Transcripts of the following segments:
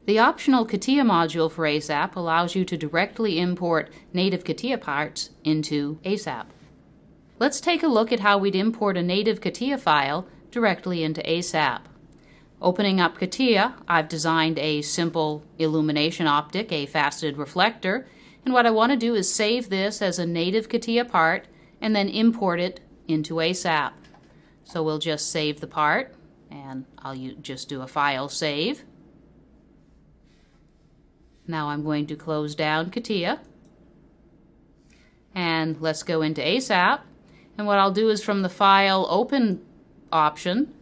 The optional CATIA module for ASAP allows you to directly import native CATIA parts into ASAP. Let's take a look at how we'd import a native CATIA file directly into ASAP. Opening up CATIA, I've designed a simple illumination optic, a faceted reflector, and what I want to do is save this as a native CATIA part and then import it into ASAP. So we'll just save the part, and I'll just do a file save. Now I'm going to close down CATIA, and let's go into ASAP. And what I'll do is from the File Open option,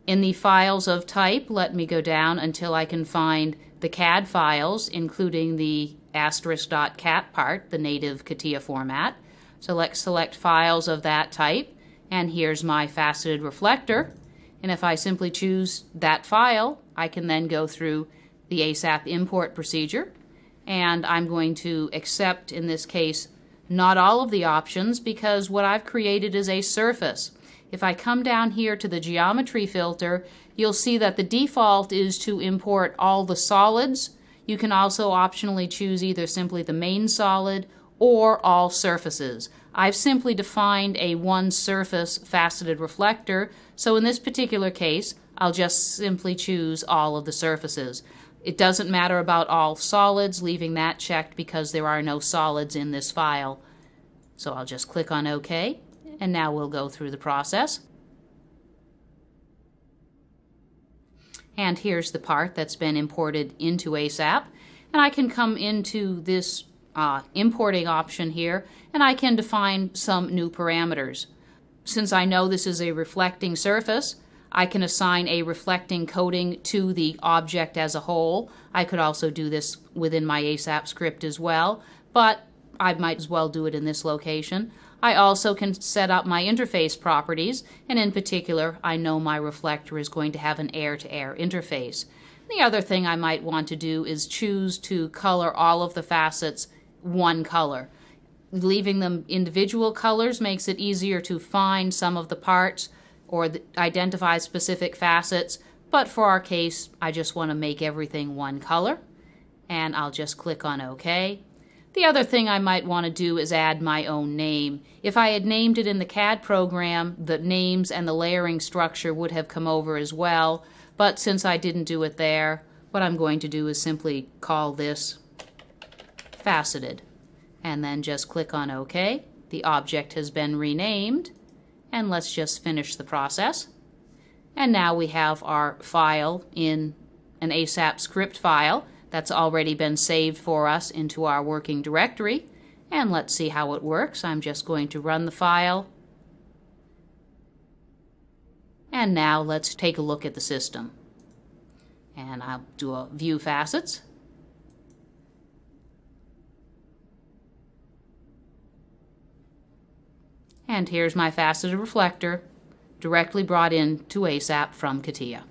in the Files of Type, let me go down until I can find the CAD files, including the *.cat part, the native CATIA format. So let's select files of that type, and here's my faceted reflector. And if I simply choose that file, I can then go through the ASAP import procedure, and I'm going to accept, in this case, not all of the options because what I've created is a surface. If I come down here to the geometry filter, you'll see that the default is to import all the solids. You can also optionally choose either simply the main solid or all surfaces. I've simply defined a one surface faceted reflector, so in this particular case, I'll just simply choose all of the surfaces. It doesn't matter about all solids, leaving that checked because there are no solids in this file. So I'll just click on OK, and now we'll go through the process. And here's the part that's been imported into ASAP. And I can come into this importing option here, and I can define some new parameters. Since I know this is a reflecting surface, I can assign a reflecting coating to the object as a whole. I could also do this within my ASAP script as well, but I might as well do it in this location. I also can set up my interface properties, and in particular, I know my reflector is going to have an air-to-air interface. The other thing I might want to do is choose to color all of the facets one color. Leaving them individual colors makes it easier to find some of the parts or identify specific facets, but for our case, I just want to make everything one color, and I'll just click on OK. The other thing I might want to do is add my own name. If I had named it in the CAD program, the names and the layering structure would have come over as well, but since I didn't do it there, what I'm going to do is simply call this faceted, and then just click on OK. The object has been renamed, and let's just finish the process. And now we have our file in an ASAP script file that's already been saved for us into our working directory. And let's see how it works. I'm just going to run the file. And now let's take a look at the system. And I'll do a View Facets. And here's my faceted reflector directly brought in to ASAP from CATIA.